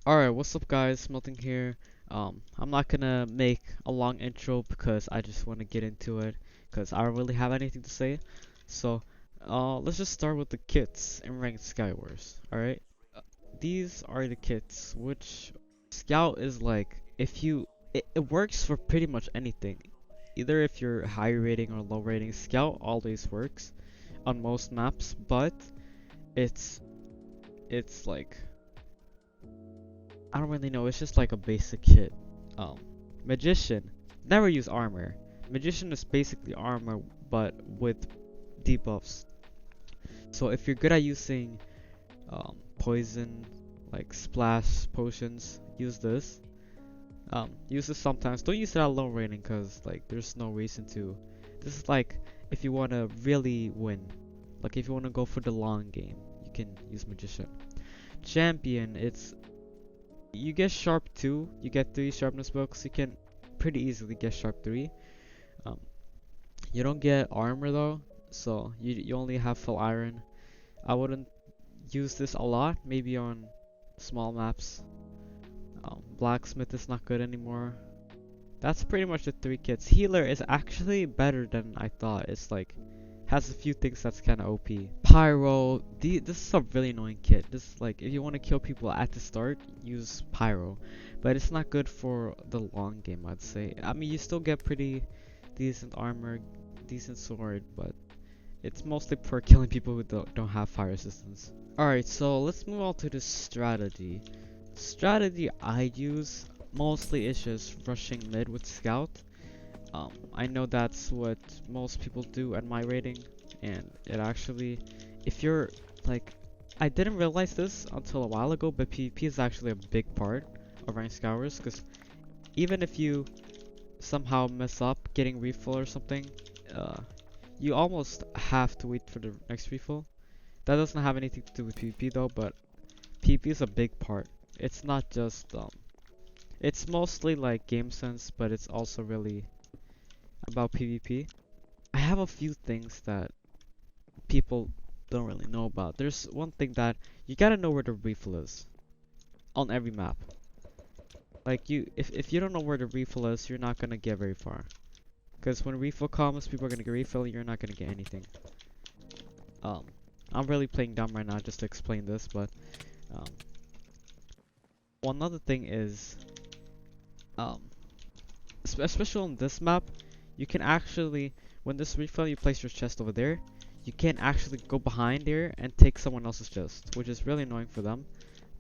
Alright, what's up guys, Smelting here. I'm not gonna make a long intro because I just want to get into it because I don't really have anything to say. So, let's just start with the kits in ranked Skywars, alright? These are the kits, which Scout is like, it works for pretty much anything. Either if you're high rating or low rating, Scout always works on most maps, but it's, it's like, I don't really know. It's just like a basic kit. Um, Magician. Never use armor. Magician is basically armor, but with debuffs. So if you're good at using poison, like splash potions, use this. Use this sometimes. Don't use it at low rating, cause like there's no reason to. This is like if you wanna really win. Like if you wanna go for the long game, you can use Magician. Champion. You get sharp 2, you get 3 sharpness books, you can pretty easily get sharp 3. Um, you don't get armor though, so you only have full iron. I wouldn't use this a lot, maybe on small maps. Blacksmith is not good anymore. That's pretty much the 3 kits. Healer is actually better than I thought. It's like has a few things that's kind of OP. Pyro, this is a really annoying kit. This is like, if you want to kill people at the start, use Pyro. But it's not good for the long game, I'd say. I mean, you still get pretty decent armor, decent sword, but it's mostly for killing people who don't have fire resistance. Alright, so let's move on to the strategy. Strategy I use mostly is just rushing mid with Scout. I know that's what most people do at my rating, and it actually, if you're like, I didn't realize this until a while ago, but PvP is actually a big part of ranked Skywars, because even if you somehow mess up getting refill or something, you almost have to wait for the next refill. That doesn't have anything to do with PvP though, but PvP is a big part. It's not just, it's mostly like game sense, but it's also really about PvP. I have a few things that people don't really know about. There's one thing that you gotta know where the refill is on every map. Like if you don't know where the refill is, you're not gonna get very far. Because when refill comes, people are gonna get refill, you're not gonna get anything. Um, I'm really playing dumb right now just to explain this, but um, one other thing is, especially on this map, you can actually, when this refill, you place your chest over there. You can actually go behind there and take someone else's chest, which is really annoying for them.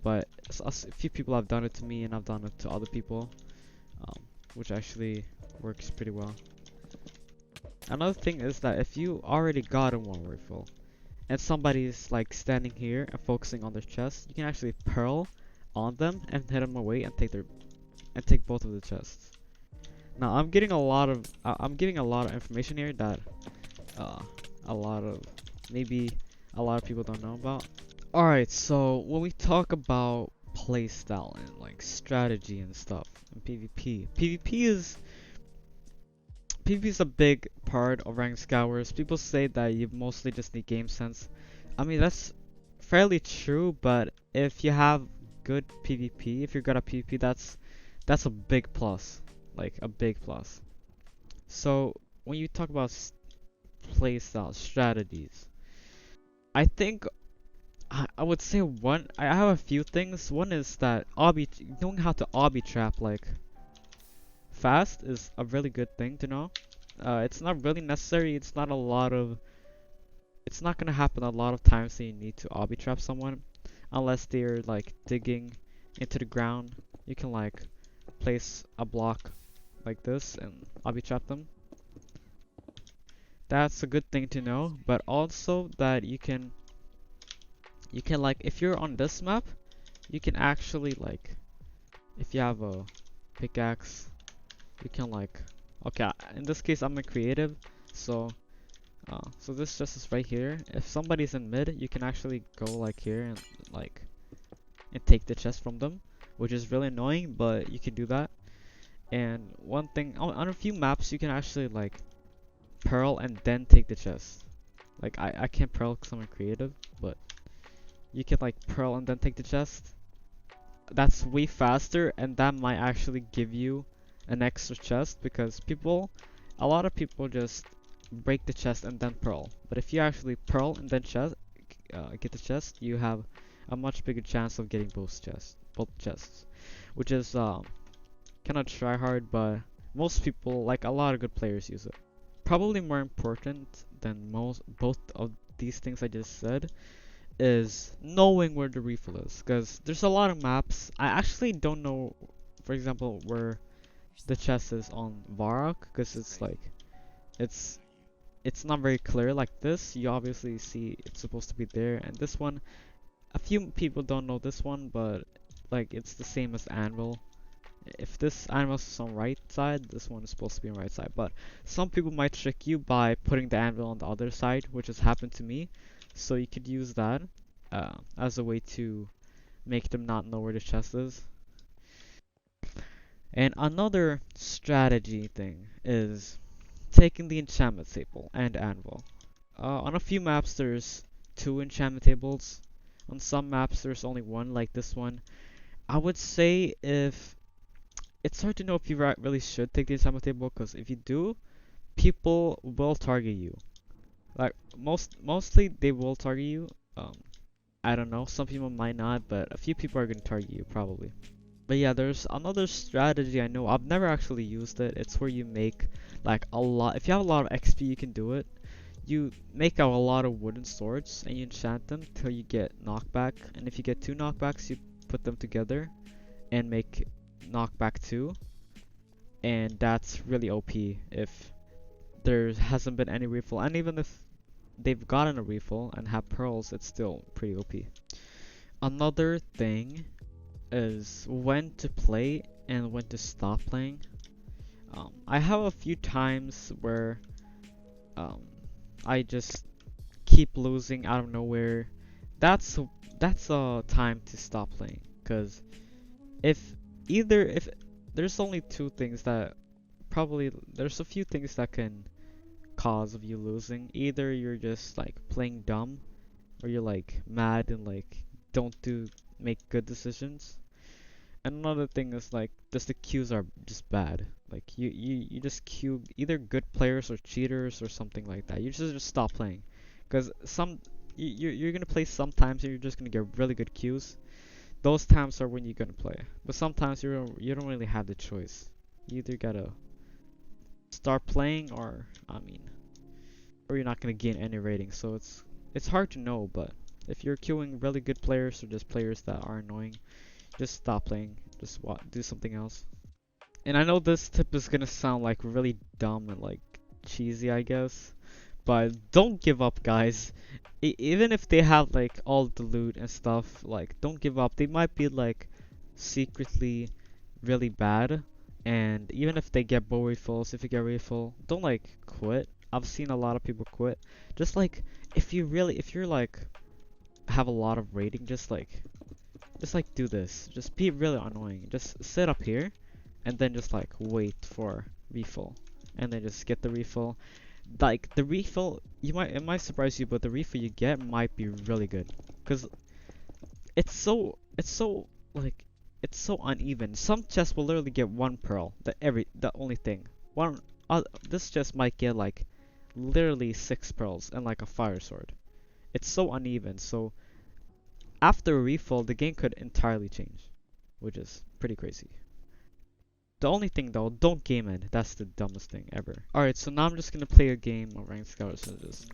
But a few people have done it to me, and I've done it to other people, which actually works pretty well. Another thing is that if you already got a one refill, and somebody's like standing here and focusing on their chest, you can actually pearl on them and hit them away and take both of the chests. Now I'm getting I'm giving a lot of information here that a lot of maybe a lot of people don't know about. Alright, so when we talk about playstyle and like strategy and stuff and PvP is a big part of ranked Skywars. People say that you mostly just need game sense. I mean, that's fairly true, but if you have good PvP, if you're good at PvP, that's a big plus. Like a big plus. So when you talk about playstyle strategies, I think I would say I have a few things. One is that knowing how to obby trap like fast is a really good thing to know. It's not really necessary. It's not gonna happen a lot of times that you need to obby trap someone, unless they're like digging into the ground. You can like place a block like this and obby trap them. That's a good thing to know, but also that you can like, if you're on this map, you can actually like, if you have a pickaxe, you can like, okay, in this case I'm a creative, so so this chest is right here. If somebody's in mid, you can actually go like here and like and take the chest from them, which is really annoying, but you can do that. And one thing, on a few maps you can actually like pearl and then take the chest. Like I can't pearl because I'm a creative, but you can like pearl and then take the chest. that's way faster, and that might actually give you an extra chest because a lot of people just break the chest and then pearl. But if you actually pearl and then get the chest, you have a much bigger chance of getting both chests, which is kind of try hard, but most people, like a lot of good players, use it. Probably more important than both of these things I just said is knowing where the refill is, because there's a lot of maps I actually don't know. For example, where the chest is on Varrock, because it's it's not very clear like this. You obviously see it's supposed to be there, and this one, a few people don't know this one, but like it's the same as Anvil. If this anvil is on right side, this one is supposed to be on right side. But some people might trick you by putting the anvil on the other side, which has happened to me. So you could use that as a way to make them not know where the chest is. And another strategy thing is taking the enchantment table and anvil. On a few maps there's 2 enchantment tables. On some maps there's only 1, like this one. I would say if it's hard to know if you really should take the enchantment table, because if you do, people will target you. Like mostly they will target you. I don't know, some people might not, but a few people are gonna target you probably. But yeah, there's another strategy I know. I've never actually used it. It's where you make like a lot. If you have a lot of XP, you can do it. You make out a lot of wooden swords and you enchant them till you get knockback. And if you get 2 knockbacks, you put them together and make knockback 2. And that's really OP if there hasn't been any refill. And even if they've gotten a refill and have pearls, it's still pretty OP. Another thing is when to play and when to stop playing. I have a few times where um, I just keep losing out of nowhere. That's a time to stop playing, because if if there's only 2 things that probably there's a few things that can cause of you losing. Either you're just like playing dumb, or you're like mad and like don't make good decisions. And another thing is like just the queues are just bad. Like you just queue either good players or cheaters or something like that. You just stop playing, because you're gonna play sometimes and you're just gonna get really good queues. Those times are when you're gonna play. But sometimes you don't really have the choice. You either gotta start playing, or or you're not gonna gain any rating. So it's hard to know. But if you're queuing really good players or just players that are annoying, just stop playing. Just do something else. And I know this tip is gonna sound like really dumb and like cheesy, I guess, but don't give up, guys. Even if they have like all the loot and stuff, like don't give up. They might be like secretly really bad, and even if they get bow refills, if you get refill, don't like quit. I've seen a lot of people quit. Just like if you're like have a lot of rating, just like do this. Just be really annoying. Just sit up here and then just like wait for refill, and then just get the refill. Like the refill, it might surprise you, but the refill you get might be really good, because like it's so uneven. Some chests will literally get 1 pearl. The only thing. This chest might get like literally 6 pearls and like a fire sword. It's so uneven. So after a refill, the game could entirely change, which is pretty crazy. The only thing though, don't game it. That's the dumbest thing ever. Alright, so now I'm just gonna play a game of ranked Skywars and just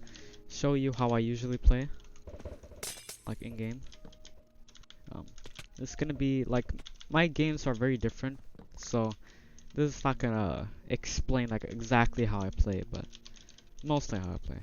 show you how I usually play, like in game. It's gonna be like, my games are very different, so this is not gonna explain like exactly how I play, but mostly how I play.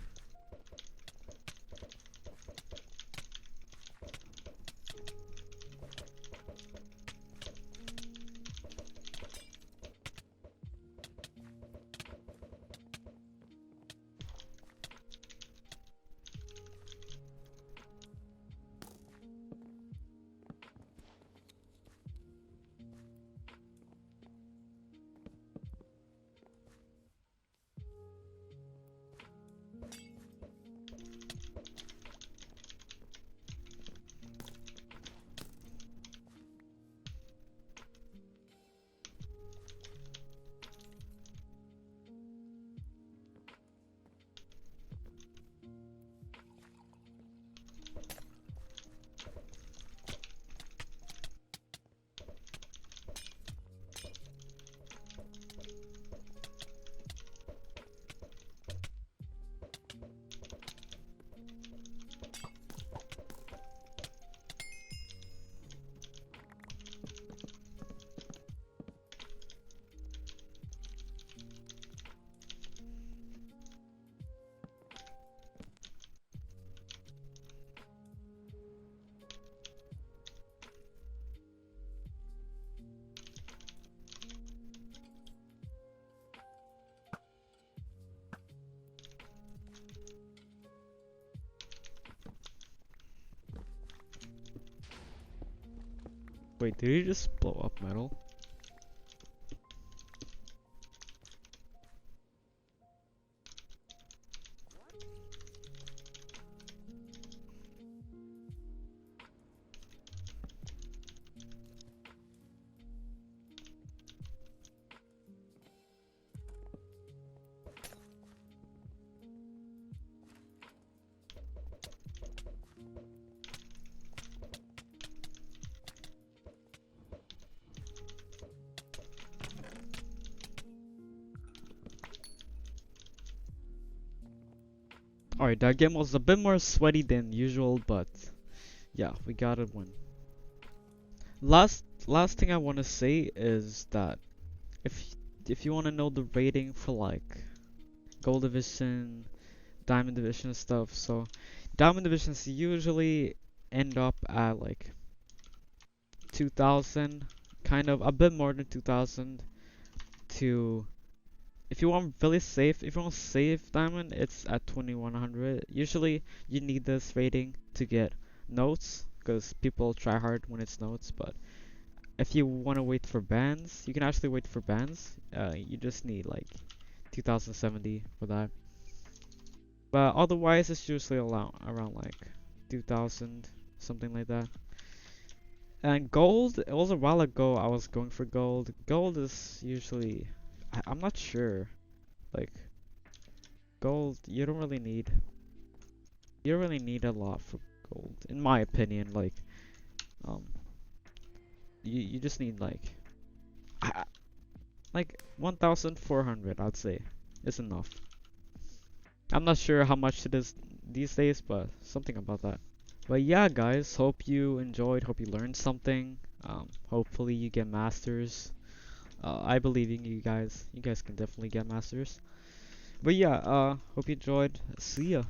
Wait, did he just blow up metal? Alright, that game was a bit more sweaty than usual, but yeah, we got a win. Last thing I want to say is that if you want to know the rating for like gold division, diamond division and stuff, so diamond divisions usually end up at like 2000, kind of a bit more than 2000 to if you want really safe, if you want safe diamond, it's at 2100. Usually you need this rating to get notes because people try hard when it's notes, but if you want to wait for bans, you can actually wait for bans. You just need like 2070 for that. But otherwise, it's usually around like 2000, something like that. And gold, it was a while ago I was going for gold. Gold is usually, I'm not sure. Like, gold, you don't really need a lot for gold, in my opinion. Like, um, you just need like 1,400, I'd say, is enough. I'm not sure how much it is these days, but something about that. But yeah, guys, hope you enjoyed, hope you learned something. Hopefully you get masters. I believe in you guys. You guys can definitely get masters. But yeah, hope you enjoyed. See ya.